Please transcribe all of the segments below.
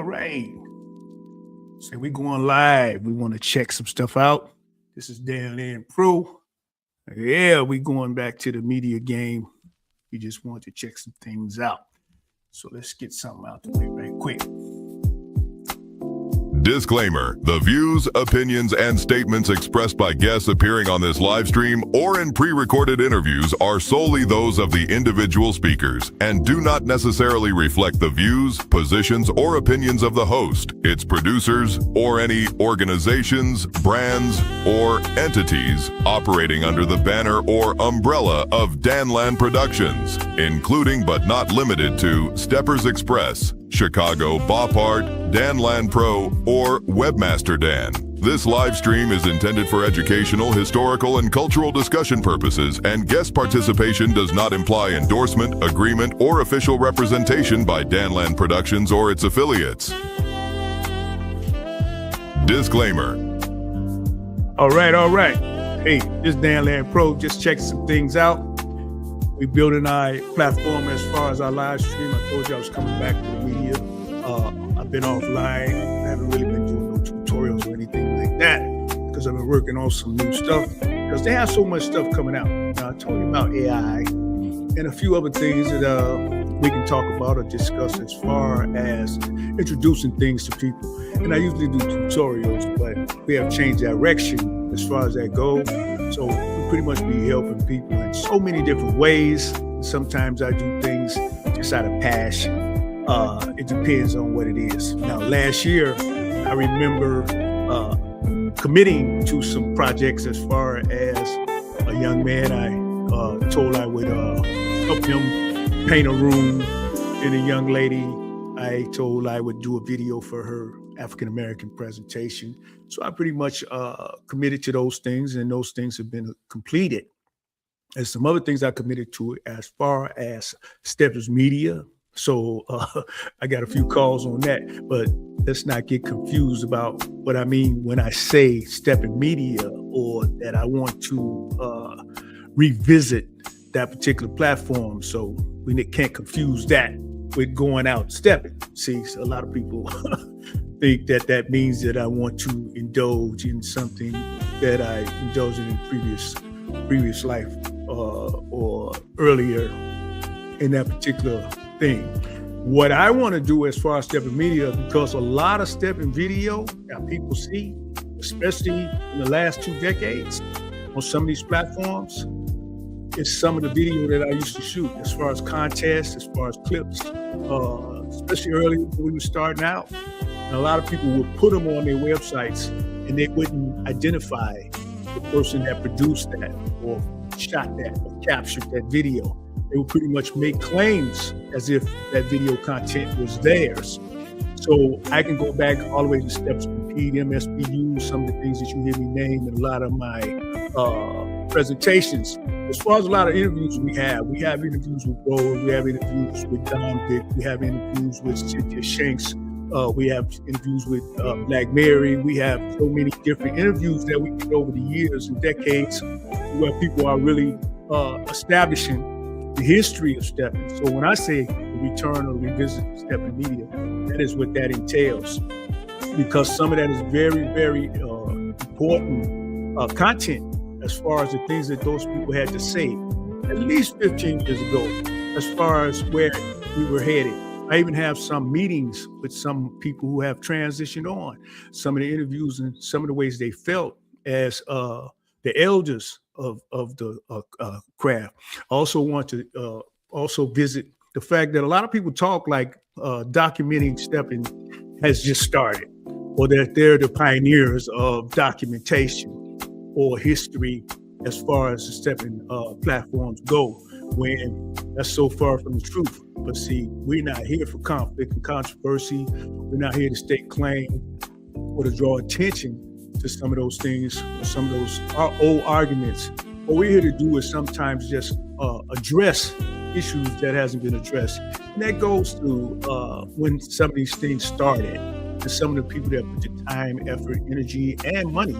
right. So we going live. We want to check some stuff out. This is Dan Land Pro. Yeah, we going back to the media game. We just want to check some things out. So let's get something out the way right quick. Disclaimer: the views, opinions, and statements expressed by guests appearing on this live stream or in pre-recorded interviews are solely those of the individual speakers and do not necessarily reflect the views, positions, or opinions of the host, its producers, or any organizations, brands, or entities operating under the banner or umbrella of Danland Productions, including but not limited to Steppers Express, Chicago Bop Art, Danland Pro, or Webmaster Dan. This live stream is intended for educational, historical, and cultural discussion purposes, and guest participation does not imply endorsement, agreement, or official representation by Danland Productions or its affiliates. Disclaimer. All right. Hey, this is Danland Pro. Just check some things out. We building our platform as far as our live stream. I told you I was coming back to the media. I've been offline. I haven't really been doing no tutorials or anything like that because I've been working on some new stuff because they have so much stuff coming out. Now, I told you about AI and a few other things that we can talk about or discuss as far as introducing things to people. And I usually do tutorials, but we have changed direction as far as that goes. So we pretty much be helping people in so many different ways. Sometimes I do things just out of passion. It depends on what it is. Now, last year, I remember committing to some projects as far as a young man. I told I would help him paint a room, and a young lady, I told I would do a video for her African-American presentation. So I pretty much committed to those things, and those things have been completed. There's some other things I committed to as far as Steppers Media. So I got a few calls on that, but let's not get confused about what I mean when I say Stepping Media or that I want to revisit that particular platform. So we can't confuse that with going out stepping. See, so a lot of people think that means that I want to indulge in something that I indulged in previous life or earlier in that particular thing. What I want to do as far as stepping media, because a lot of stepping video that people see, especially in the last 2 decades on some of these platforms, is some of the video that I used to shoot as far as contests, as far as clips, especially early when we were starting out. And a lot of people would put them on their websites and they wouldn't identify the person that produced that or shot that or captured that video. They would pretty much make claims as if that video content was theirs. So I can go back all the way to Steps Compete, MSPU, some of the things that you hear me name in a lot of my presentations. As far as a lot of interviews we have interviews with Rose, we have interviews with Dom Dick, we have interviews with Cynthia Shanks, we have interviews with Black Mary. We have so many different interviews that we did over the years and decades where people are really establishing the history of stepping. So when I say return or revisit stepping media, that is what that entails, because some of that is very, very important content as far as the things that those people had to say at least 15 years ago, as far as where we were headed. I even have some meetings with some people who have transitioned on, some of the interviews and some of the ways they felt as the elders of the craft. I also want to also visit the fact that a lot of people talk like documenting stepping has just started, or that they're the pioneers of documentation or history as far as the stepping platforms go, when that's so far from the truth. But see, we're not here for conflict and controversy. We're not here to stake claim or to draw attention to some of those things, or some of those old arguments. What we're here to do is sometimes just address issues that hasn't been addressed. And that goes to when some of these things started, and some of the people that put the time, effort, energy, and money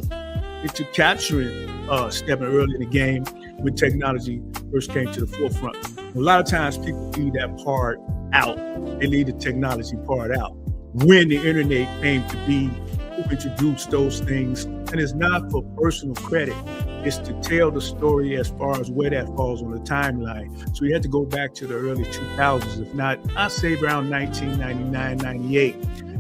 into capturing stepping early in the game when technology first came to the forefront. A lot of times people leave that part out. They leave the technology part out. when the internet came to be, who introduced those things. And it's not for personal credit. It's to tell the story as far as where that falls on the timeline. So you have to go back to the early 2000s, if not, I'd say around 1999, 98.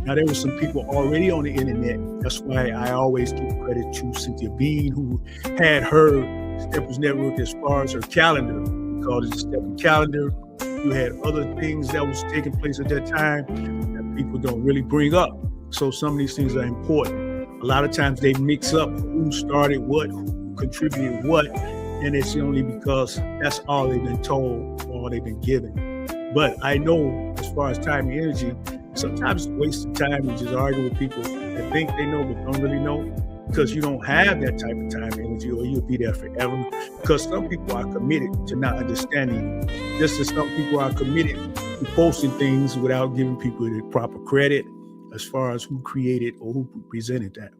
Now, there were some people already on the internet. That's why I always give credit to Cynthia Bean, who had her Steppers Network as far as her calendar. We called it the Stepper Calendar. You had other things that was taking place at that time that people don't really bring up. So some of these things are important. A lot of times they mix up who started what, who contributed what, and it's only because that's all they've been told or all they've been given. But I know as far as time and energy, sometimes it's a waste of time to just argue with people that think they know but don't really know, because you don't have that type of time and energy, or you'll be there forever. Because some people are committed to not understanding you, just as some people are committed to posting things without giving people the proper credit as far as who created or who presented that.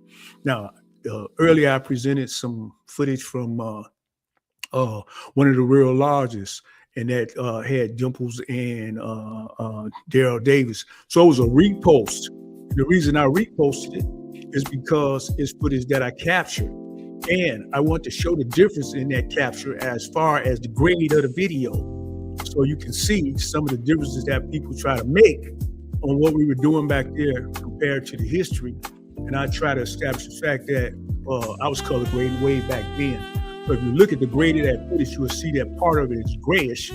Now, earlier I presented some footage from one of the real largest, and that had Dimples and Daryl Davis. So it was a repost. And the reason I reposted it is because it's footage that I captured. And I want to show the difference in that capture as far as the grade of the video. So you can see some of the differences that people try to make on what we were doing back there compared to the history. And I try to establish the fact that I was color grading way back then. So if you look at the grade of that footage, you will see that part of it is grayish,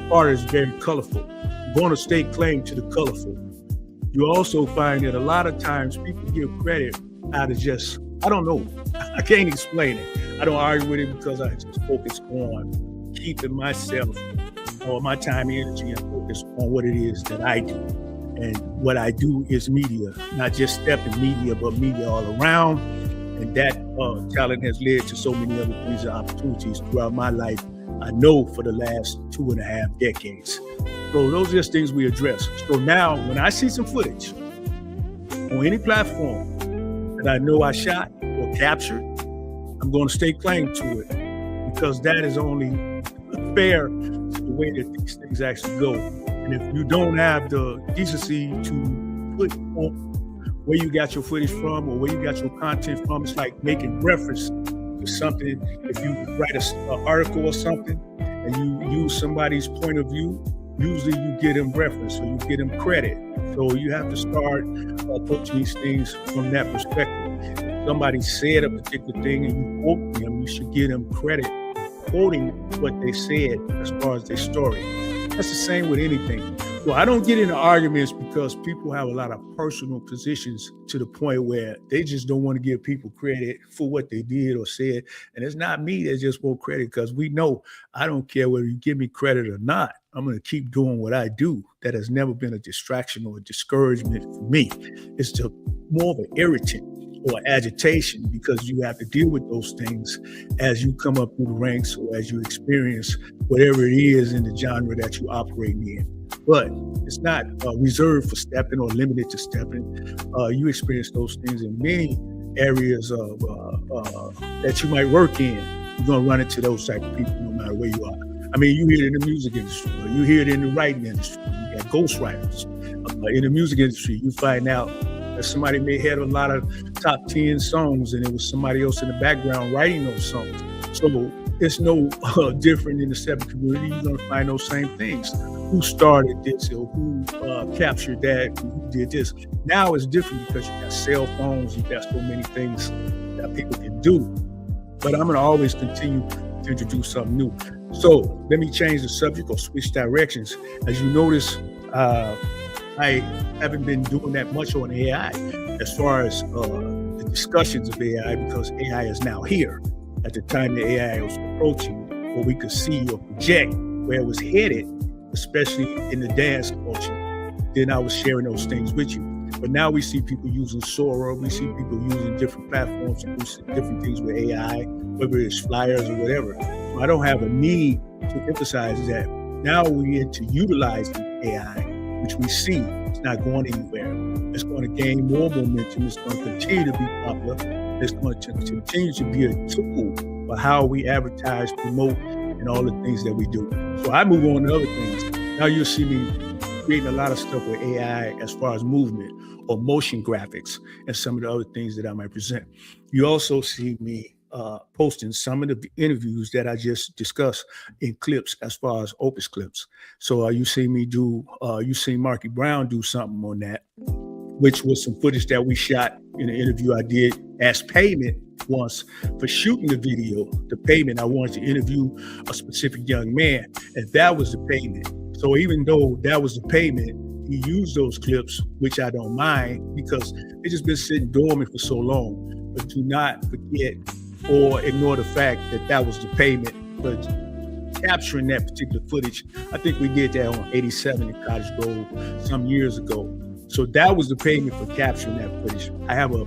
part is very colorful. I'm going to stake claim to the colorful. You also find that a lot of times people give credit out of just, I don't know, I can't explain it. I don't argue with it because I just focus on keeping myself or my time and energy and focus on what it is that I do. And what I do is media, not just stepping media, but media all around. And that talent has led to so many other things and opportunities throughout my life, I know, for the last 2.5 decades. So those are just things we address. So now when I see some footage on any platform that I know I shot or captured, I'm going to stake claim to it, because that is only fair to the way that these things actually go. And if you don't have the decency to put on where you got your footage from or where you got your content from, it's like making reference to something. If you write an article or something and you use somebody's point of view, usually you get them reference or you get them credit. So you have to start approaching these things from that perspective. If somebody said a particular thing and you quote them, you should give them credit quoting what they said as far as their story. That's the same with anything. So I don't get into arguments because people have a lot of personal positions to the point where they just don't want to give people credit for what they did or said. And it's not me that just want credit, because we know I don't care whether you give me credit or not. I'm going to keep doing what I do. That has never been a distraction or a discouragement for me. It's just more of an irritant or agitation, because you have to deal with those things as you come up through the ranks or as you experience whatever it is in the genre that you operate in. But it's not reserved for stepping or limited to stepping. You experience those things in many areas of that you might work in. You're going to run into those type of people no matter where you are. I mean, you hear it in the music industry, or you hear it in the writing industry. You got ghostwriters. In the music industry, you find out that somebody may have a lot of top 10 songs and it was somebody else in the background writing those songs. So it's no different in the stepper community. You're going to find those same things. Who started this or who captured that, who did this. Now it's different because you got cell phones, you got so many things that people can do. But I'm going to always continue to introduce something new. So let me change the subject or switch directions. As you notice, I haven't been doing that much on AI as far as the discussions of AI, because AI is now here. At the time the AI was approaching, what we could see or project where it was headed, especially in the dance culture, then I was sharing those things with you. But now we see people using Sora, we see people using different platforms to do different things with AI, whether it's flyers or whatever. So I don't have a need to emphasize that. Now we're into utilizing AI, which we see it's not going anywhere. It's going to gain more momentum. It's going to continue to be popular. It's going to continue to be a tool for how we advertise, promote, and all the things that we do. So I move on to other things. Now you'll see me creating a lot of stuff with AI as far as movement. or motion graphics and some of the other things that I might present. You also see me posting some of the interviews that I just discussed in clips as far as Opus clips. So you see me do, you see Marky Brown do something on that, which was some footage that we shot in an interview I did as payment once for shooting the video. The payment, I wanted to interview a specific young man, and that was the payment. So even though that was the payment, he used those clips, which I don't mind because it's just been sitting dormant for so long. But do not forget or ignore the fact that that was the payment for capturing that particular footage. I think we did that on 87 in Cottage Grove some years ago. So that was the payment for capturing that footage. I have a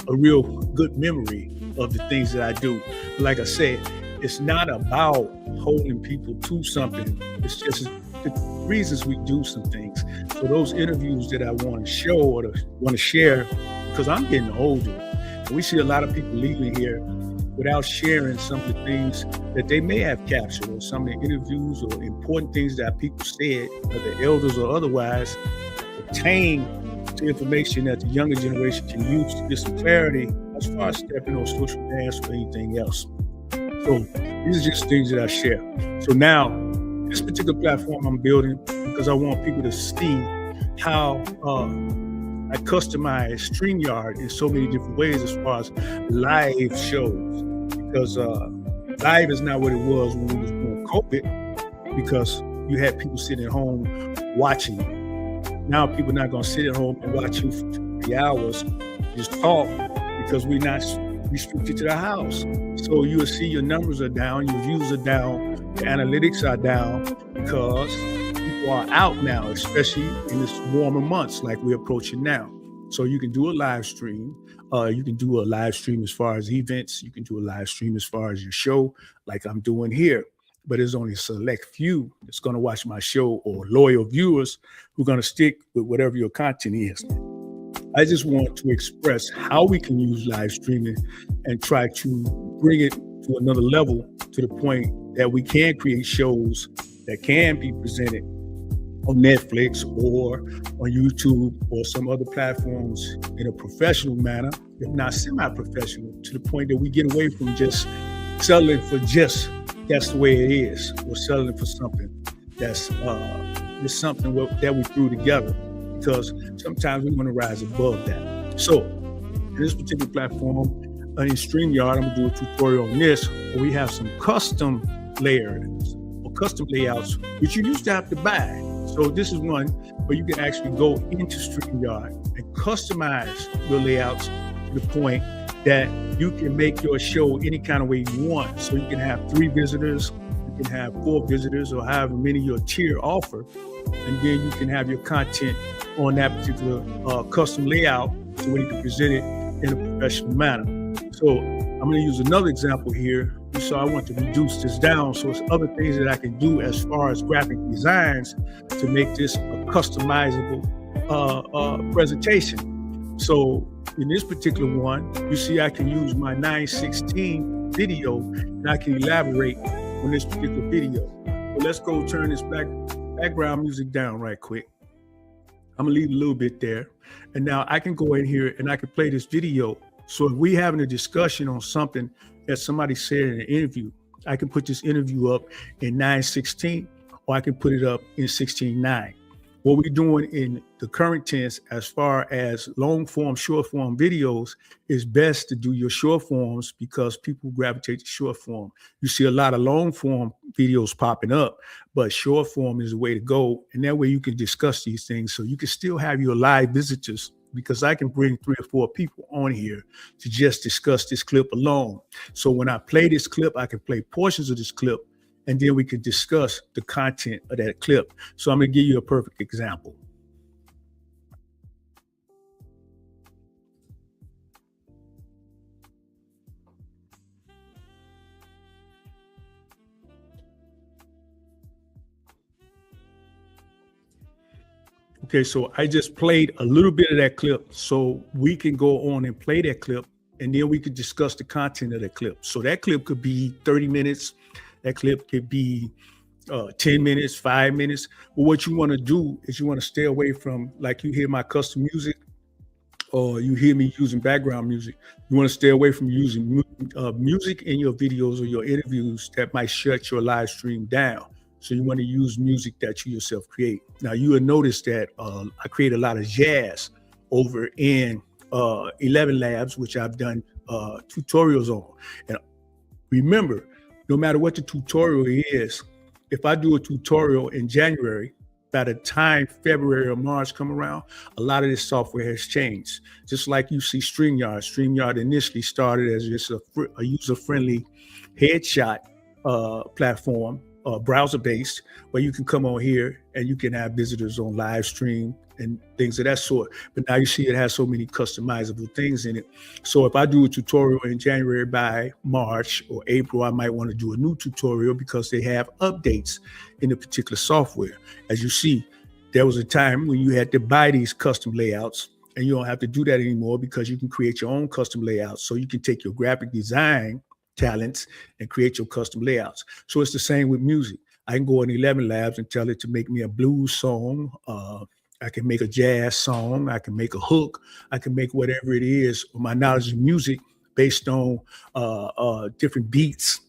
real good memory of the things that I do. But like I said, it's not about holding people to something. It's just the reasons we do some things. So those interviews that I want to show or want to share, because I'm getting older, and we see a lot of people leaving here without sharing some of the things that they may have captured, or some of the interviews or important things that people said, whether elders or otherwise, pertain to information that the younger generation can use to get some clarity as far as stepping on social dance or anything else. So these are just things that I share. So now, this particular platform I'm building because I want people to see how I customize StreamYard in so many different ways as far as live shows. Because live is not what it was when we was doing COVID, because you had people sitting at home watching. Now people are not going to sit at home and watch you for 3 hours, just talk, because we're not restricted to the house. So you'll see your numbers are down, your views are down, the analytics are down, because people are out now, especially in this warmer months like we're approaching now. So you can do a live stream. You can do a live stream as far as events. You can do a live stream as far as your show, like I'm doing here. But there's only a select few that's going to watch my show, or loyal viewers who are going to stick with whatever your content is. I just want to express how we can use live streaming and try to bring it to another level, to the point that we can create shows that can be presented on Netflix or on YouTube or some other platforms in a professional manner, if not semi-professional, to the point that we get away from just selling for just that's the way it is. We're selling for something that's just something that we threw together, because sometimes we want to rise above that. So in this particular platform, in StreamYard, I'm gonna do a tutorial on this, where we have some custom layers or custom layouts, which you used to have to buy. So this is one where you can actually go into StreamYard and customize your layouts to the point that you can make your show any kind of way you want. So you can have 3 visitors, you can have 4 visitors, or however many your tier offer. And then you can have your content on that particular custom layout, so where you can present it in a professional manner. So I'm going to use another example here. So I want to reduce this down. So it's other things that I can do as far as graphic designs to make this a customizable presentation. So in this particular one, you see I can use my 916 video, and I can elaborate on this particular video. So let's go turn this background music down right quick. I'm gonna leave a little bit there. And now I can go in here and I can play this video. So if we having a discussion on something that somebody said in an interview, I can put this interview up in 916, or I can put it up in 16:9. What we're doing in the current tense, as far as long form, short form videos, is best to do your short forms, because people gravitate to short form. You see a lot of long form videos popping up, but short form is the way to go. And that way you can discuss these things. So you can still have your live visitors, because I can bring 3 or 4 people on here to just discuss this clip alone. So when I play this clip, I can play portions of this clip, and then we can discuss the content of that clip. So I'm gonna give you a perfect example. Okay, so I just played a little bit of that clip, so we can go on and play that clip, and then we could discuss the content of that clip. So that clip could be 30 minutes. That clip could be 10 minutes, 5 minutes. But what you want to do is you want to stay away from, like you hear my custom music, or you hear me using background music, you want to stay away from using music in your videos or your interviews that might shut your live stream down. So you want to use music that you yourself create. Now you will notice that I create a lot of jazz over in 11 Labs, which I've done tutorials on. And remember, no matter what the tutorial is, if I do a tutorial in January, by the time February or March come around, a lot of this software has changed. Just like you see StreamYard. StreamYard initially started as just a user-friendly headshot platform, browser-based, where you can come on here and you can have visitors on live stream and things of that sort. But now you see it has so many customizable things in it. So if I do a tutorial in January, by March or April, I might want to do a new tutorial because they have updates in the particular software. As you see, there was a time when you had to buy these custom layouts, and you don't have to do that anymore because you can create your own custom layouts. So you can take your graphic design talents and create your custom layouts. So it's the same with music. I can go in 11 Labs and tell it to make me a blues song. I can make a jazz song. I can make a hook. I can make whatever it is. My knowledge of music based on different beats.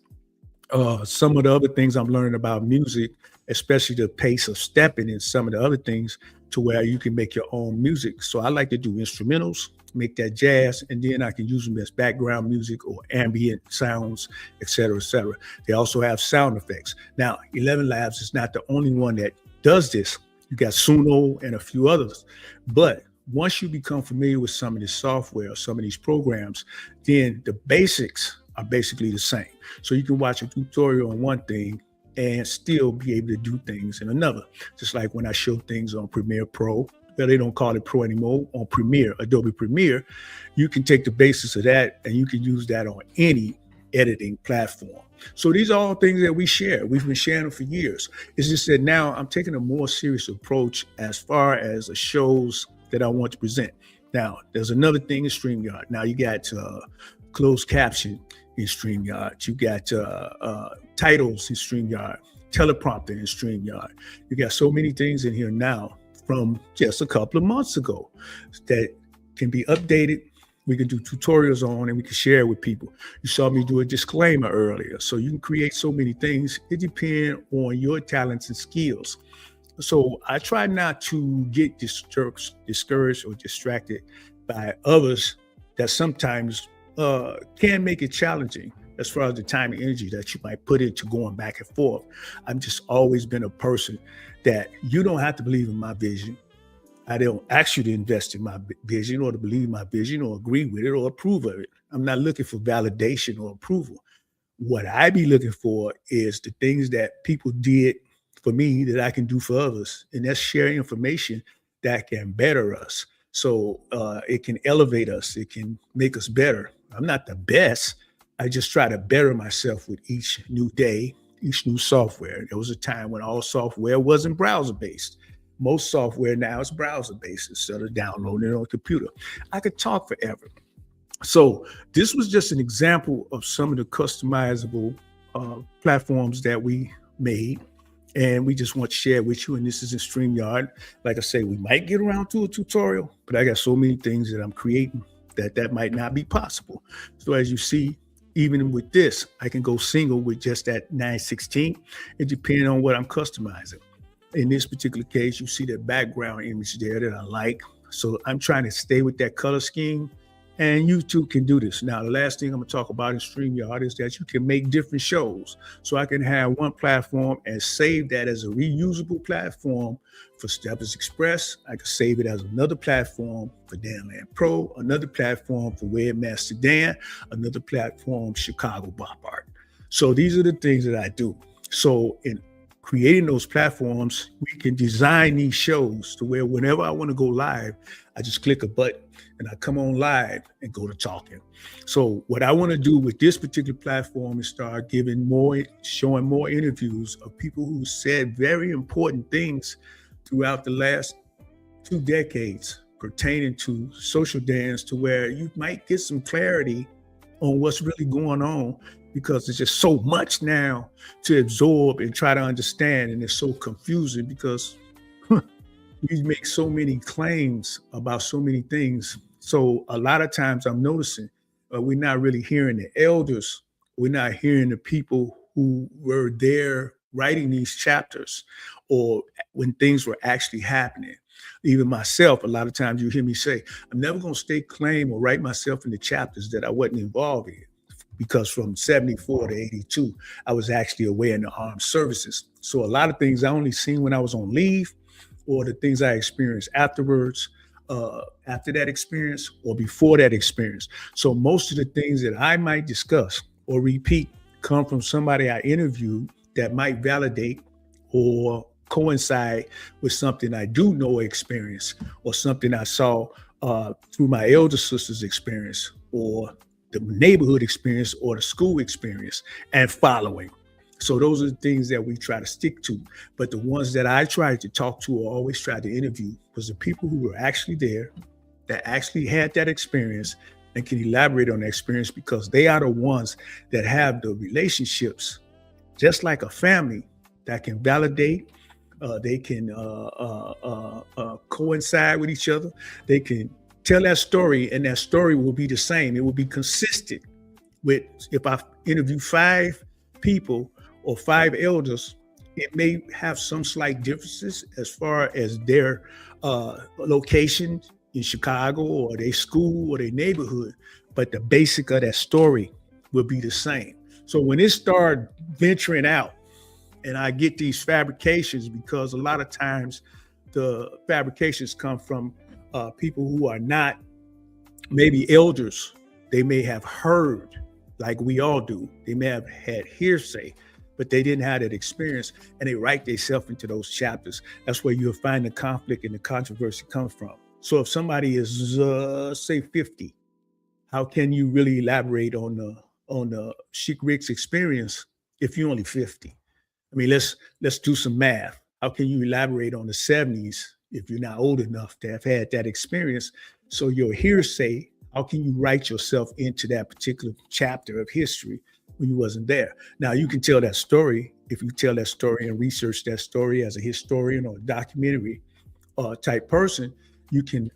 Some of the other things I'm learning about music, especially the pace of stepping and some of the other things, to where you can make your own music. So I like to do instrumentals, make that jazz, and then I can use them as background music or ambient sounds, et cetera, et cetera. They also have sound effects. Now, 11 Labs is not the only one that does this. You got Suno and a few others. But once you become familiar with some of this software or some of these programs, then the basics are basically the same. So you can watch a tutorial on one thing and still be able to do things in another. Just like when I show things on Premiere Pro, well, they don't call it Pro anymore, on Premiere, Adobe Premiere, you can take the basis of that and you can use that on any editing platform. So these are all things that we share. We've been sharing them for years. It's just that now I'm taking a more serious approach as far as the shows that I want to present. Now, there's another thing in StreamYard. Now you got closed caption in StreamYard. You got titles in StreamYard, teleprompter in StreamYard. You got so many things in here now from just a couple of months ago that can be updated. We can do tutorials on, and we can share with people. You saw me do a disclaimer earlier. So you can create so many things. It depends on your talents and skills. So I try not to get discouraged or distracted by others that sometimes can make it challenging as far as the time and energy that you might put into going back and forth. I've just always been a person that you don't have to believe in my vision. I don't ask you to invest in my vision or to believe my vision or agree with it or approve of it. I'm not looking for validation or approval. What I be looking for is the things that people did for me that I can do for others. And that's share information that can better us. So it can elevate us. It can make us better. I'm not the best. I just try to better myself with each new day, each new software. There was a time when all software wasn't browser-based. Most software now is browser-based instead of downloading it on a computer. I could talk forever. So this was just an example of some of the customizable platforms that we made, and we just want to share with you. And this is in StreamYard. Like I say, we might get around to a tutorial, but I got so many things that I'm creating that might not be possible. So as you see, even with this, I can go single with just that 916. It depends on what I'm customizing. In this particular case, you see that background image there that I like. So I'm trying to stay with that color scheme, and you too can do this. Now, the last thing I'm gonna talk about in StreamYard is that you can make different shows. So I can have one platform and save that as a reusable platform for Steppers Express. I can save it as another platform for Danland Pro, another platform for Webmaster Dan, another platform, Chicago Bop Art. So these are the things that I do. So in creating those platforms, we can design these shows to where whenever I want to go live, I just click a button and I come on live and go to talking. So what I want to do with this particular platform is start showing more interviews of people who said very important things throughout the last 2 decades pertaining to social dance, to where you might get some clarity on what's really going on, because there's just so much now to absorb and try to understand. And it's so confusing because we make so many claims about so many things. So a lot of times I'm noticing we're not really hearing the elders. We're not hearing the people who were there writing these chapters or when things were actually happening. Even myself, a lot of times you hear me say, I'm never going to stake claim or write myself in the chapters that I wasn't involved in. Because from 74 to 82, I was actually away in the armed services. So a lot of things I only seen when I was on leave or the things I experienced afterwards, after that experience or before that experience. So most of the things that I might discuss or repeat come from somebody I interviewed that might validate or coincide with something I do know or experience or something I saw through my elder sister's experience or the neighborhood experience or the school experience and following. So those are the things that we try to stick to. But the ones that I tried to talk to or always tried to interview was the people who were actually there, that actually had that experience and can elaborate on that experience because they are the ones that have the relationships, just like a family, that can validate, they can coincide with each other. They can tell that story and that story will be the same. It will be consistent with, if I interview 5 people or 5 elders, it may have some slight differences as far as their location in Chicago or their school or their neighborhood, but the basic of that story will be the same. So when it started venturing out and I get these fabrications, because a lot of times the fabrications come from people who are not maybe elders. They may have heard like we all do. They may have had hearsay, but they didn't have that experience and they write themselves into those chapters. That's where you'll find the conflict and the controversy comes from. So if somebody is say 50, how can you really elaborate on the Sheik Rick's experience if you're only 50? I mean, let's do some math. How can you elaborate on the 70s if you're not old enough to have had that experience? So your hearsay, how can you write yourself into that particular chapter of history when you wasn't there? Now, you can tell that story if you tell that story and research that story as a historian or a documentary type person. You can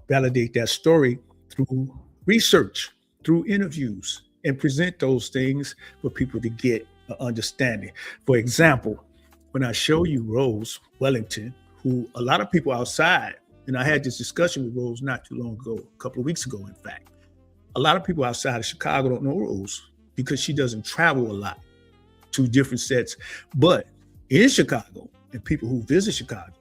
validate that story through research, through interviews, and present those things for people to get an understanding. For example, when I show you Rose Wellington, who a lot of people outside, and I had this discussion with Rose not too long ago, a couple of weeks ago, in fact, a lot of people outside of Chicago don't know Rose because she doesn't travel a lot to different sets. But in Chicago, and people who visit Chicago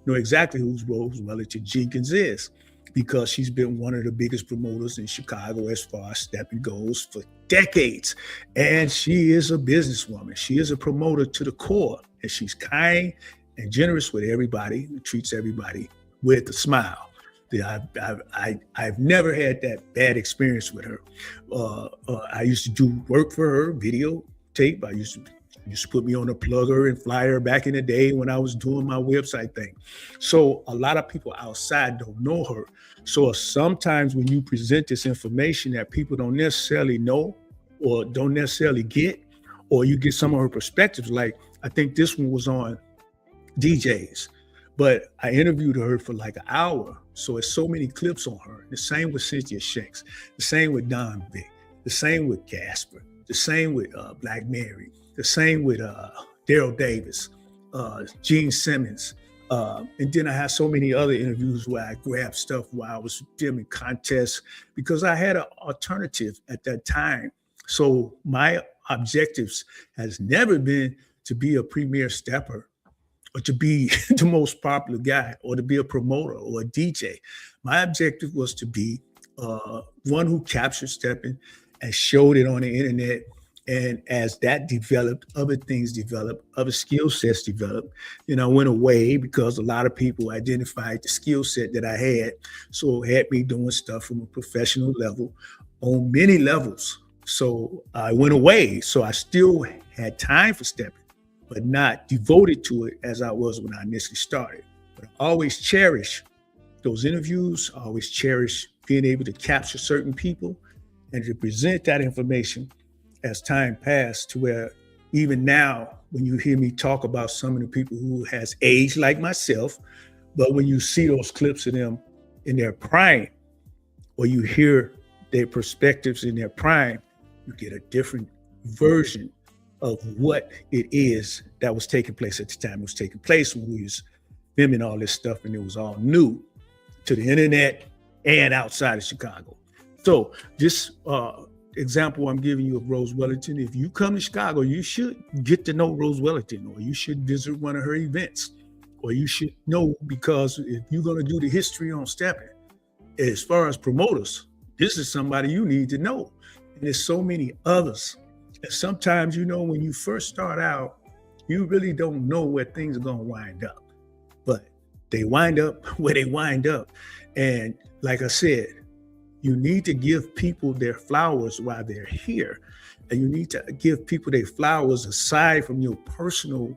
know exactly who Rose Wellington Jenkins is, because she's been one of the biggest promoters in Chicago as far as stepping goes for decades. And she is a businesswoman. She is a promoter to the core, and she's kind and generous with everybody, treats everybody with a smile. I've never had that bad experience with her. I used to do work for her, video tape. I used to put me on a plugger and flyer back in the day when I was doing my website thing. So a lot of people outside don't know her. So sometimes when you present this information that people don't necessarily know or don't necessarily get, or you get some of her perspectives, like I think this one was on DJs, but I interviewed her for like an hour. So it's so many clips on her. The same with Cynthia Shanks, the same with Don Vick, the same with Gasper, the same with Black Mary, the same with Daryl Davis, Gene Simmons. And then I had so many other interviews where I grabbed stuff while I was filming contests because I had an alternative at that time. So my objectives has never been to be a premier stepper or to be the most popular guy or to be a promoter or a DJ. My objective was to be one who captured stepping and showed it on the internet. And as that developed, other things developed, other skill sets developed, I went away because a lot of people identified the skill set that I had. So it had me doing stuff from a professional level on many levels. So I went away. So I still had time for stepping, but not devoted to it as I was when I initially started. But I always cherish those interviews. I always cherish being able to capture certain people and to present that information as time passed, to where even now, when you hear me talk about some of the people who has aged like myself, but when you see those clips of them in their prime or you hear their perspectives in their prime, you get a different version of what it is that was taking place at the time it was taking place, when we was filming all this stuff and it was all new to the internet and outside of Chicago. So this example I'm giving you of Rose Wellington, if you come to Chicago, you should get to know Rose Wellington, or you should visit one of her events, or you should know, because if you're going to do the history on stepping, as far as promoters, this is somebody you need to know. And there's so many others. And sometimes, when you first start out, you really don't know where things are going to wind up. But they wind up where they wind up. And like I said, you need to give people their flowers while they're here. And you need to give people their flowers aside from your personal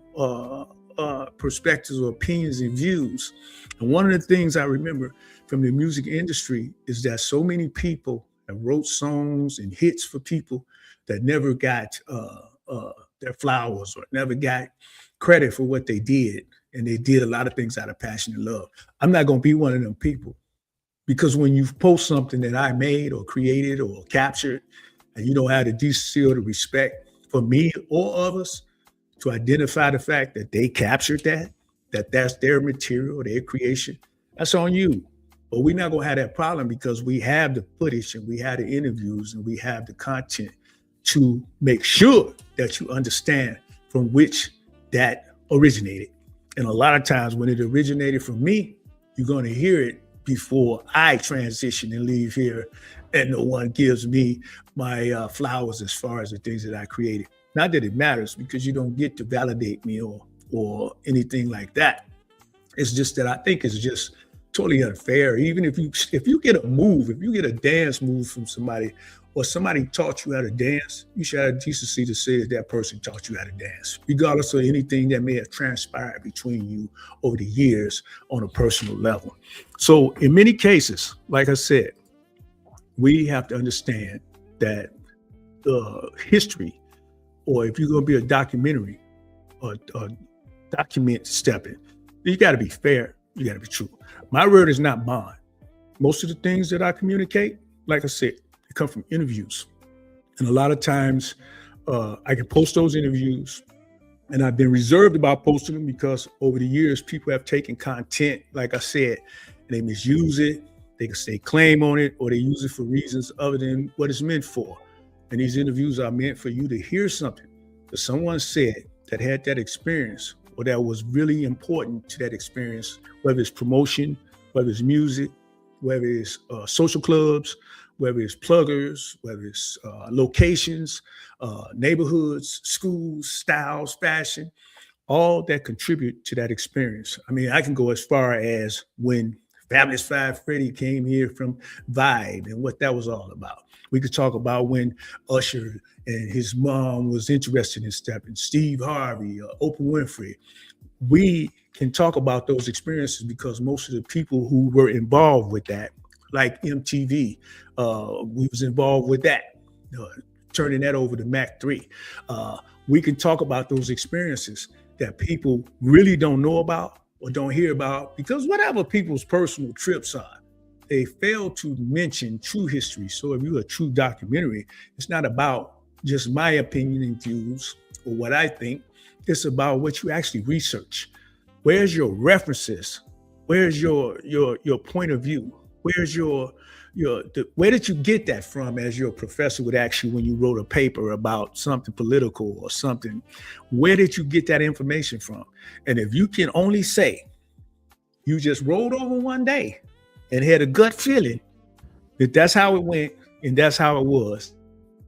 perspectives or opinions and views. And one of the things I remember from the music industry is that so many people that wrote songs and hits for people that never got their flowers, or never got credit for what they did. And they did a lot of things out of passion and love. I'm not going to be one of them people, because when you post something that I made or created or captured, and you don't have the decency or the respect for me or others to identify the fact that they captured that's their material, their creation, that's on you. But we're not going to have that problem, because we have the footage and we have the interviews and we have the content to make sure that you understand from which that originated. And a lot of times when it originated from me, you're going to hear it before I transition and leave here, and no one gives me my flowers as far as the things that I created. Not that it matters, because you don't get to validate me or anything like that. It's just that I think it's just totally unfair. Even if you get a move, if you get a dance move from somebody, or somebody taught you how to dance, you should have decency to say that that person taught you how to dance, regardless of anything that may have transpired between you over the years on a personal level. So in many cases, like I said, we have to understand that the history, or if you're going to be a documentary or document stepping, you got to be fair. You got to be true. My word is not bond. Most of the things that I communicate, like I said, they come from interviews. And a lot of times I can post those interviews, and I've been reserved about posting them because over the years, people have taken content, like I said, and they misuse it. They can stake claim on it, or they use it for reasons other than what it's meant for. And these interviews are meant for you to hear something that someone said that had that experience, or that was really important to that experience, whether it's promotion, whether it's music, whether it's social clubs, whether it's pluggers, whether it's locations, neighborhoods, schools, styles, fashion, all that contribute to that experience. I mean, I can go as far as when Fabulous Five Freddy came here from Vibe and what that was all about. We could talk about when Usher and his mom was interested in stepping, Steve Harvey, Oprah Winfrey. We can talk about those experiences because most of the people who were involved with that, like MTV, we was involved with that, turning that over to Mac 3. We can talk about those experiences that people really don't know about or don't hear about, because whatever people's personal trips are, they fail to mention true history. So if you're a true documentary, it's not about just my opinion and views or what I think. It's about what you actually research. Where's your references? Where's your point of view? Where's where did you get that from, as your professor would ask you when you wrote a paper about something political or something? Where did you get that information from? And if you can only say you just rolled over one day and had a gut feeling that that's how it went and that's how it was,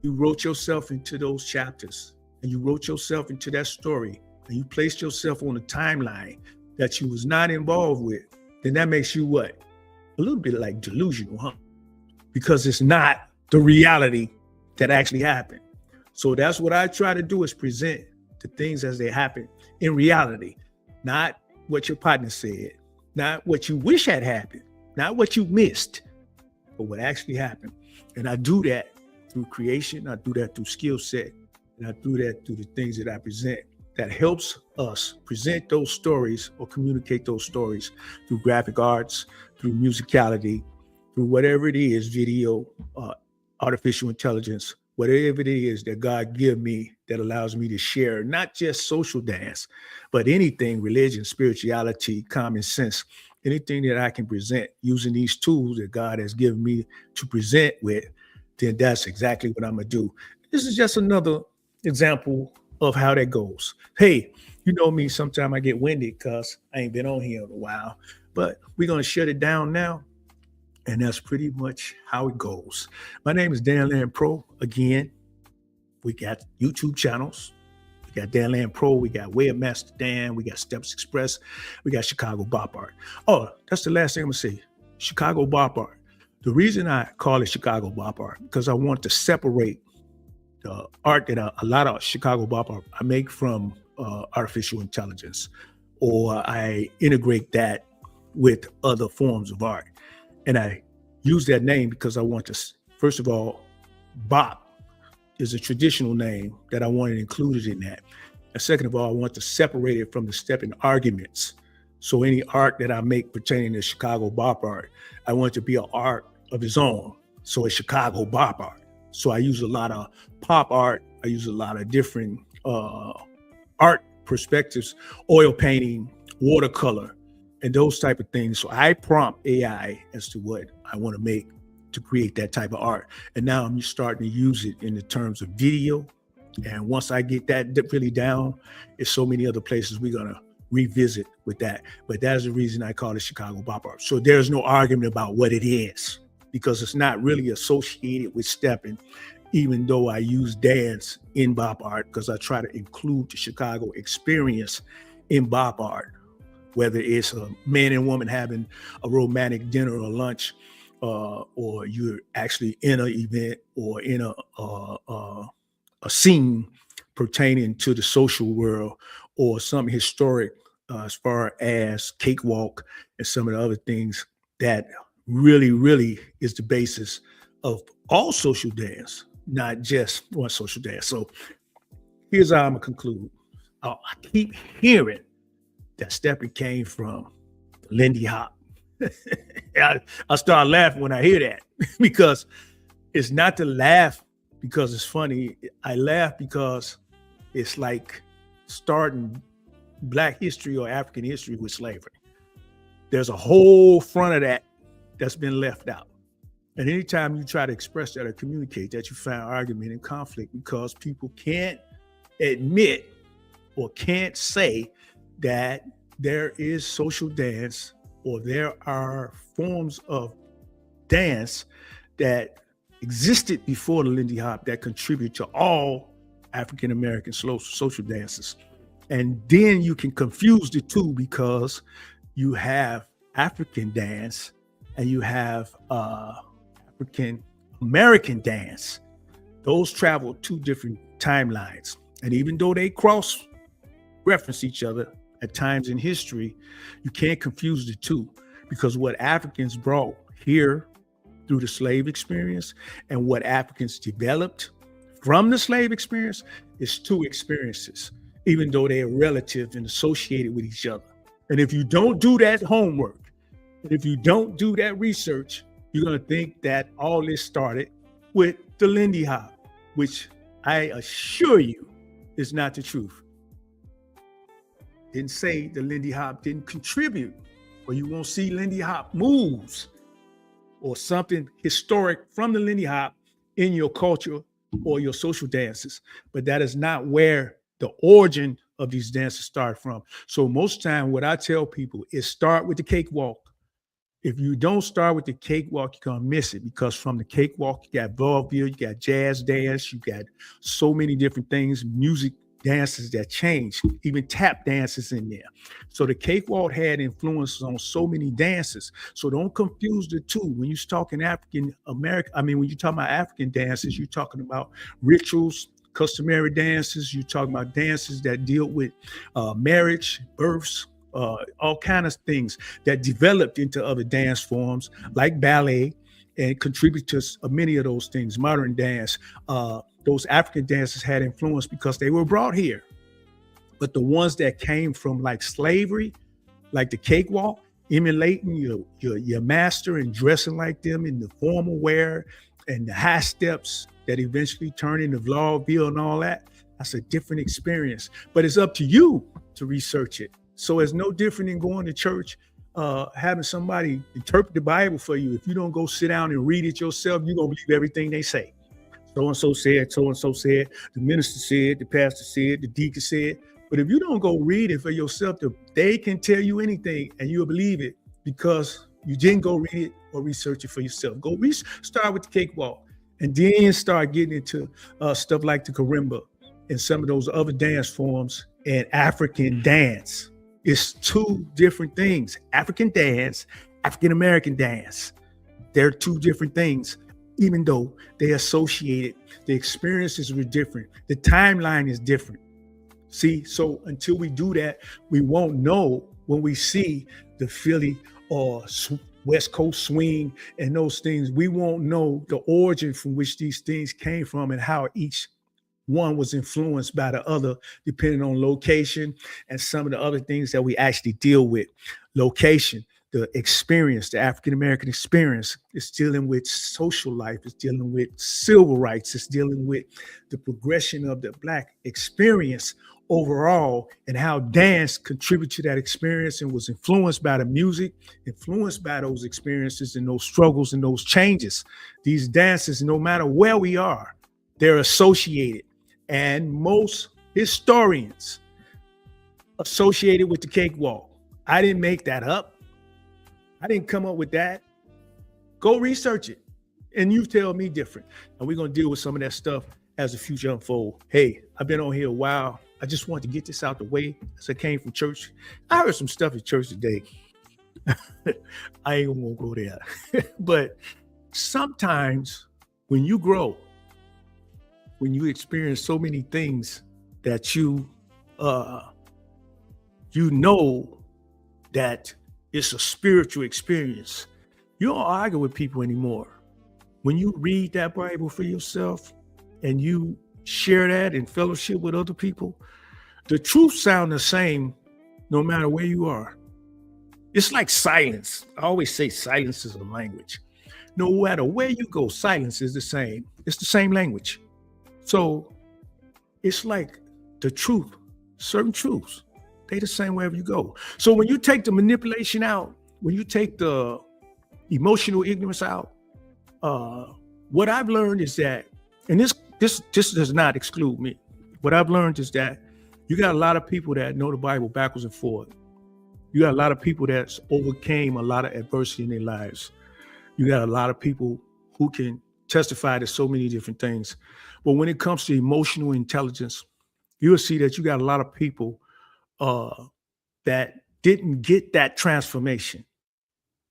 you wrote yourself into those chapters and you wrote yourself into that story and you placed yourself on a timeline that you was not involved with, then that makes you what? A little bit like delusional, huh? Because it's not the reality that actually happened. So that's what I try to do, is present the things as they happen in reality, not what your partner said, not what you wish had happened, not what you missed, but what actually happened. And I do that through creation, I do that through skill set, and I do that through the things that I present that helps us present those stories or communicate those stories through graphic arts, through musicality, through whatever it is, video, artificial intelligence, whatever it is that God give me that allows me to share not just social dance, but anything, religion, spirituality, common sense, anything that I can present using these tools that God has given me to present with, then that's exactly what I'm gonna do. This is just another example of how that goes. Hey, you know me, sometimes I get winded because I ain't been on here in a while, but we're gonna shut it down now. And that's pretty much how it goes. My name is Dan Land Pro. Again, we got YouTube channels. We got Dan Land Pro. We got Webmaster Dan. We got Steps Express. We got Chicago Bop Art. Oh, that's the last thing I'm going to say. Chicago Bop Art. The reason I call it Chicago Bop Art, because I want to separate the art that a lot of Chicago Bop Art I make from artificial intelligence, or I integrate that with other forms of art. And I use that name because I want to, first of all, bop is a traditional name that I wanted included in that. And second of all, I want to separate it from the stepping arguments. So any art that I make pertaining to Chicago Bop Art, I want it to be an art of its own. So it's Chicago Bop Art. So I use a lot of pop art. I use a lot of different art perspectives, oil painting, watercolor, and those type of things. So I prompt AI as to what I want to make to create that type of art. And now I'm starting to use it in the terms of video. And once I get that really down, there's so many other places we're going to revisit with that. But that is the reason I call it Chicago Bop Art. So there's no argument about what it is, because it's not really associated with stepping, even though I use dance in bop art, because I try to include the Chicago experience in bop art. Whether it's a man and woman having a romantic dinner or lunch, or you're actually in an event or in a scene pertaining to the social world, or something historic as far as cakewalk and some of the other things that really, really is the basis of all social dance, not just one social dance. So here's how I'm gonna conclude. I keep hearing that stepping came from Lindy Hop. I start laughing when I hear that, because it's not to laugh because it's funny. I laugh because it's like starting Black history or African history with slavery. There's a whole front of that that's been left out. And anytime you try to express that or communicate that, you find argument and conflict, because people can't admit or can't say that there is social dance, or there are forms of dance that existed before the Lindy Hop that contribute to all African American social dances. And then you can confuse the two, because you have African dance and you have African American dance. Those travel two different timelines. And even though they cross reference each other at times in history, you can't confuse the two, because what Africans brought here through the slave experience and what Africans developed from the slave experience is two experiences, even though they are relative and associated with each other. And if you don't do that homework, and if you don't do that research, you're going to think that all this started with the Lindy Hop, which I assure you is not the truth. Didn't say the Lindy Hop didn't contribute, or you won't see Lindy Hop moves or something historic from the Lindy Hop in your culture or your social dances. But that is not where the origin of these dances start from. So most time what I tell people is start with the cakewalk. If you don't start with the cakewalk, you're gonna miss it, because from the cakewalk, you got vaudeville, you got jazz dance, you got so many different things, music dances that change, even tap dances in there. So the cakewalk had influences on so many dances. So don't confuse the two. When you're talking African American, when you're talking about African dances, you're talking about rituals, customary dances, you're talking about dances that deal with marriage, births, all kinds of things that developed into other dance forms like ballet and contribute to many of those things. Modern dance, those African dances had influence because they were brought here. But the ones that came from like slavery, like the cakewalk, emulating your master and dressing like them in the formal wear and the high steps that eventually turn into vaudeville and all that, that's a different experience. But it's up to you to research it. So it's no different than going to church, having somebody interpret the Bible for you. If you don't go sit down and read it yourself, you're going to believe everything they say. So-and-so said, so-and-so said, the minister said, the pastor said, the deacon said. But if you don't go read it for yourself, they can tell you anything and you'll believe it because you didn't go read it or research it for yourself. Start with the cakewalk and then start getting into stuff like the karimba and some of those other dance forms and African dance. It's two different things. African dance, African-American dance. They're two different things. Even though they associated, the experiences were different. The timeline is different. See, so until we do that, we won't know when we see the Philly or West Coast swing and those things. We won't know the origin from which these things came from and how each one was influenced by the other, depending on location and some of the other things that we actually deal with. Location, the experience, the African-American experience is dealing with social life, it's dealing with civil rights, it's dealing with the progression of the Black experience overall and how dance contributed to that experience and was influenced by the music, influenced by those experiences and those struggles and those changes. These dances, no matter where we are, they're associated. And most historians associated with the cakewalk. I didn't make that up. I didn't come up with that. Go research it. And you tell me different. And we're going to deal with some of that stuff as the future unfolds. Hey, I've been on here a while. I just wanted to get this out the way as I came from church. I heard some stuff at church today. I ain't gonna go there. But sometimes when you grow, when you experience so many things that you know that it's a spiritual experience, you don't argue with people anymore. When you read that Bible for yourself and you share that in fellowship with other people, the truth sounds the same no matter where you are. It's like silence. I always say silence is a language. No matter where you go, silence is the same. It's the same language. So it's like the truth, certain truths, they the same wherever you go. So when you take the manipulation out, when you take the emotional ignorance out, what I've learned is that, and this does not exclude me. What I've learned is that you got a lot of people that know the Bible backwards and forward. You got a lot of people that overcame a lot of adversity in their lives. You got a lot of people who can testify to so many different things. But when it comes to emotional intelligence, you'll see that you got a lot of people that didn't get that transformation.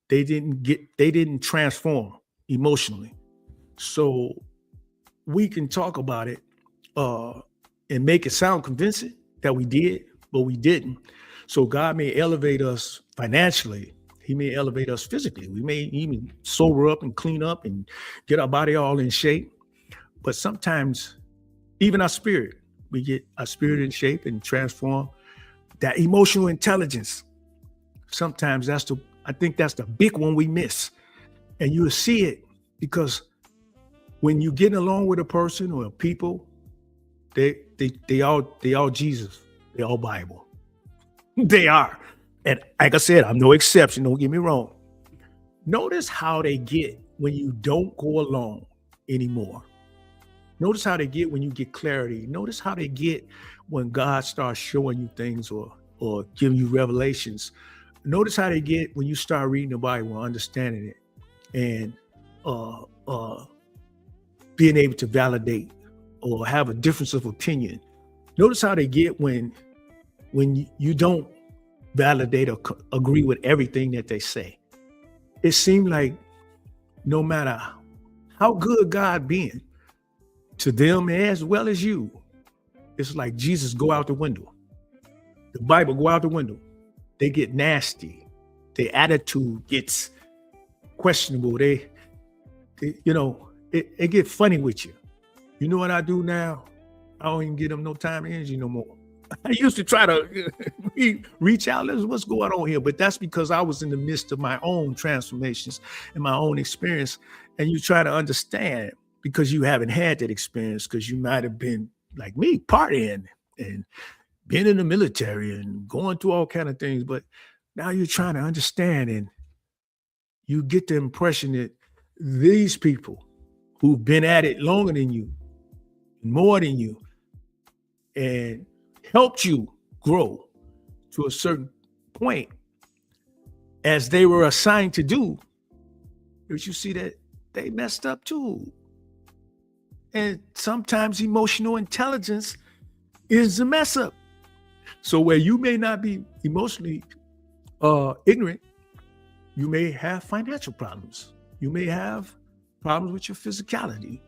They didn't transform emotionally. So we can talk about it and make it sound convincing that we did, but we didn't. So God may elevate us financially. He may elevate us physically. We may even sober up and clean up and get our body all in shape. But sometimes even our spirit, we get our spirit in shape and transform. That emotional intelligence, sometimes I think that's the big one we miss. And you'll see it because when you're getting along with a person or people, they all Jesus, they all Bible. They are. And like I said, I'm no exception, don't get me wrong. Notice how they get when you don't go along anymore. Notice how they get when you get clarity. Notice how they get when God starts showing you things or giving you revelations. Notice how they get when you start reading the Bible and understanding it and being able to validate or have a difference of opinion. Notice how they get when you don't validate or agree with everything that they say. It seemed like no matter how good God been to them as well as you, it's like Jesus go out the window. The Bible go out the window. They get nasty. Their attitude gets questionable. They get funny with you. You know what I do now? I don't even give them no time and energy no more. I used to try to reach out, what's going on here? But that's because I was in the midst of my own transformations and my own experience. And you try to understand because you haven't had that experience, because you might have been like me, partying and being in the military and going through all kind of things. But now you're trying to understand, and you get the impression that these people who've been at it longer than you, more than you, and helped you grow to a certain point as they were assigned to do, but you see that they messed up too. And sometimes emotional intelligence is a mess up. So where you may not be emotionally ignorant, you may have financial problems. You may have problems with your physicality.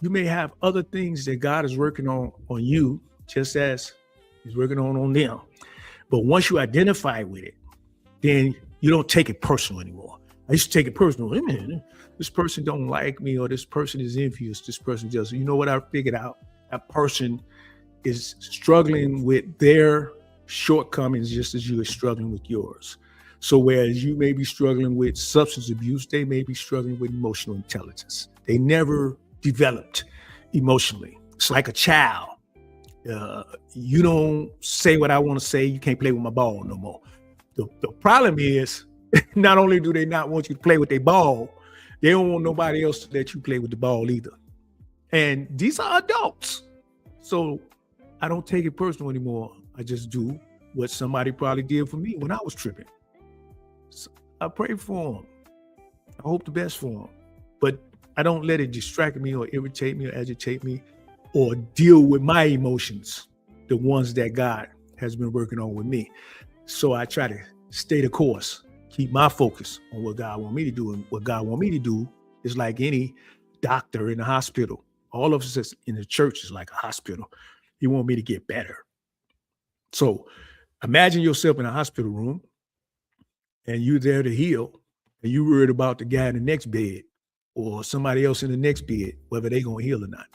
You may have other things that God is working on you, just as he's working on them. But once you identify with it, then you don't take it personal anymore. I used to take it personal. Hey, man, this person don't like me, or this person is envious. This person does. You know what I figured out? That person is struggling with their shortcomings just as you are struggling with yours. So whereas you may be struggling with substance abuse, they may be struggling with emotional intelligence. They never developed emotionally. It's like a child. You don't say what I want to say. You can't play with my ball no more. The problem is, not only do they not want you to play with their ball, they don't want nobody else to let you play with the ball either. And these are adults. So I don't take it personal anymore. I just do what somebody probably did for me when I was tripping. So I pray for them. I hope the best for them. But I don't let it distract me or irritate me or agitate me or deal with my emotions, the ones that God has been working on with me. So I try to stay the course, keep my focus on what God wants me to do. And what God wants me to do is like any doctor in the hospital. All of us in the church is like a hospital. He wants me to get better. So imagine yourself in a hospital room and you're there to heal, and you're worried about the guy in the next bed or somebody else in the next bed, whether they're going to heal or not.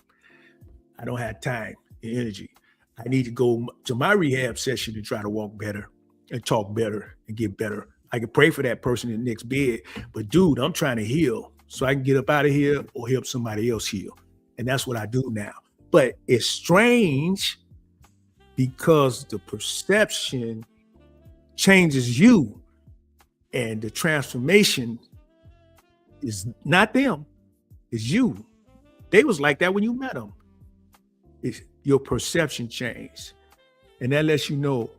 I don't have time and energy. I need to go to my rehab session and try to walk better and talk better and get better. I can pray for that person in the next bed, but dude, I'm trying to heal so I can get up out of here or help somebody else heal. And that's what I do now. But it's strange because the perception changes you, and the transformation is not them, it's you. They was like that when you met them. It's your perception changed. And that lets you know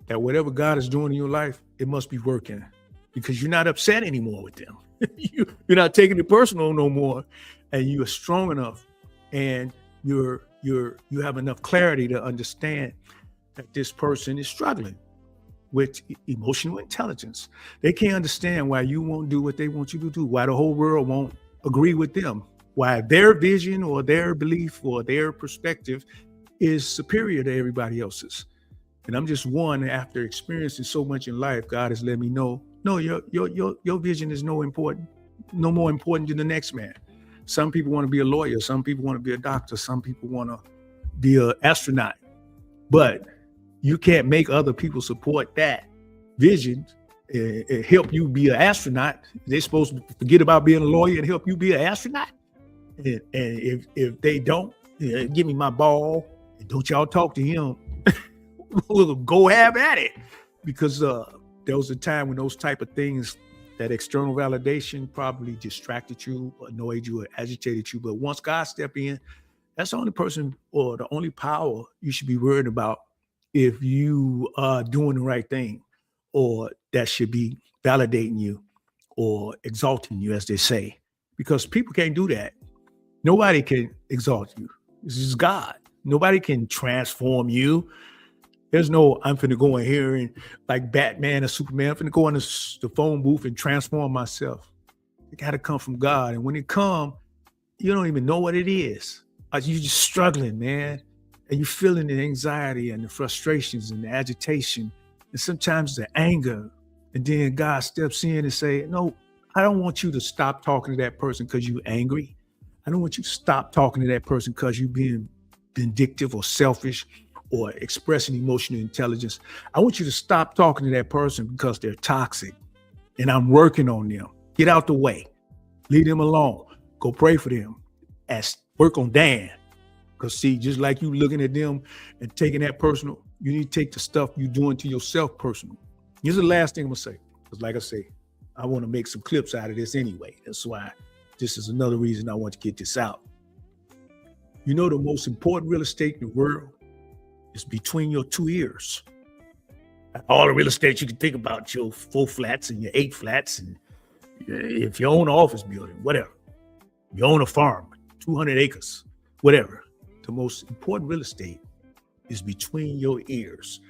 that whatever God is doing in your life, it must be working, because you're not upset anymore with them. You're not taking it personal no more, and you are strong enough, and you have enough clarity to understand that this person is struggling with emotional intelligence. They can't understand why you won't do what they want you to do, why the whole world won't agree with them, why their vision or their belief or their perspective is superior to everybody else's. And I'm just one, after experiencing so much in life, God has let me know, no, your vision is no more important than the next man. Some people want to be a lawyer, some people want to be a doctor, some people want to be an astronaut. But you can't make other people support that vision and help you be an astronaut. They're supposed to forget about being a lawyer and help you be an astronaut. And if they don't, give me my ball and don't y'all talk to him. We'll go have at it. Because there was a time when those type of things, that external validation probably distracted you, annoyed you, or agitated you. But once God stepped in, that's the only person or the only power you should be worried about if you are doing the right thing, or that should be validating you or exalting you, as they say, because people can't do that. Nobody can exalt you. This is God. Nobody can transform you. There's no, I'm finna go in here and like Batman or Superman, I'm finna go in the phone booth and transform myself. It got to come from God. And when it come, you don't even know what it is. You're just struggling, man. And you're feeling the anxiety and the frustrations and the agitation and sometimes the anger. And then God steps in and say, no, I don't want you to stop talking to that person because you're angry. I don't want you to stop talking to that person because you're being vindictive or selfish or expressing emotional intelligence, I want you to stop talking to that person because they're toxic. And I'm working on them. Get out the way. Leave them alone. Go pray for them. Work on Dan. Because see, just like you looking at them and taking that personal, you need to take the stuff you're doing to yourself personal. Here's the last thing I'm going to say. Because like I say, I want to make some clips out of this anyway. That's why this is another reason I want to get this out. You know, the most important real estate in the world is between your two ears. All the real estate you can think about, your 4 flats and your 8 flats, and if you own an office building, whatever. You own a farm, 200 acres, whatever. The most important real estate is between your ears.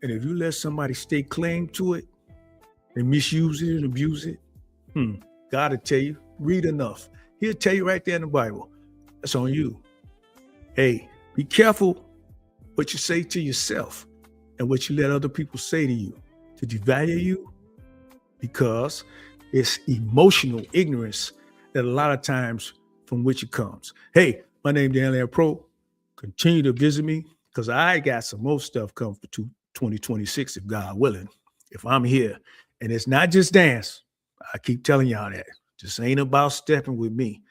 And if you let somebody stay claim to it and misuse it and abuse it, God will tell you, read enough. He'll tell you right there in the Bible, that's on you. Hey, be careful what you say to yourself and what you let other people say to you to devalue you, because it's emotional ignorance that a lot of times from which it comes. Hey, my name is Dan Pro. Continue to visit me because I got some more stuff coming for 2026 if God willing, if I'm here. And it's not just dance. I keep telling y'all that. This ain't about stepping with me.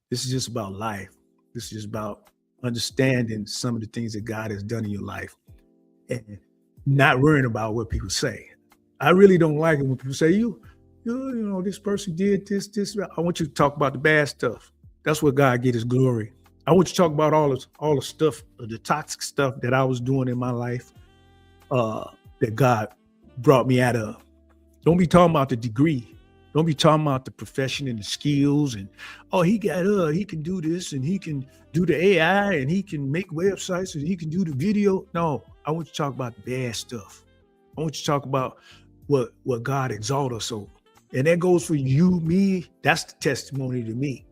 This is just about life. This is just about understanding some of the things that God has done in your life and not worrying about what people say. I really don't like it when people say, you know, this person did this. I want you to talk about the bad stuff. That's where God get his glory. I want you to talk about all the stuff, the toxic stuff that I was doing in my life that God brought me out of. Don't be talking about the degree. Don't be talking about the profession and the skills and, he can do this and he can do the AI and he can make websites and he can do the video. No, I want you to talk about the bad stuff. I want you to talk about what God exalts us over. And that goes for you, me. That's the testimony to me.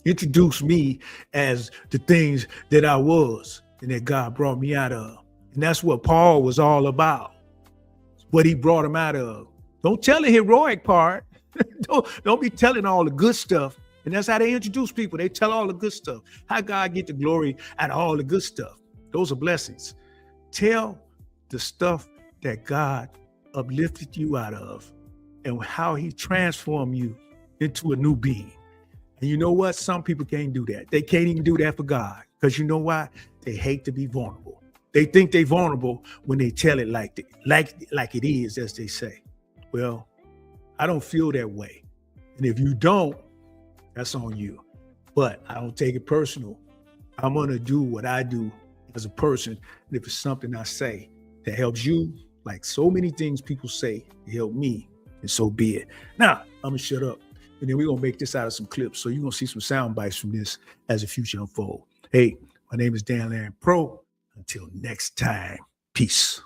Introduce me as the things that I was and that God brought me out of. And that's what Paul was all about, what he brought him out of. Don't tell the heroic part. Don't be telling all the good stuff. And that's how they introduce people. They tell all the good stuff. How God get the glory out of all the good stuff. Those are blessings. Tell the stuff that God uplifted you out of and how he transformed you into a new being. And you know what? Some people can't do that. They can't even do that for God. Because you know why? They hate to be vulnerable. They think they're vulnerable when they tell it like it is, as they say. Well, I don't feel that way. And if you don't, that's on you. But I don't take it personal. I'm going to do what I do as a person. And if it's something I say that helps you, like so many things people say to help me, and so be it. Now, I'm going to shut up. And then we're going to make this out of some clips. So you're going to see some sound bites from this as the future unfolds. Hey, my name is Dan Larry Pro. Until next time, peace.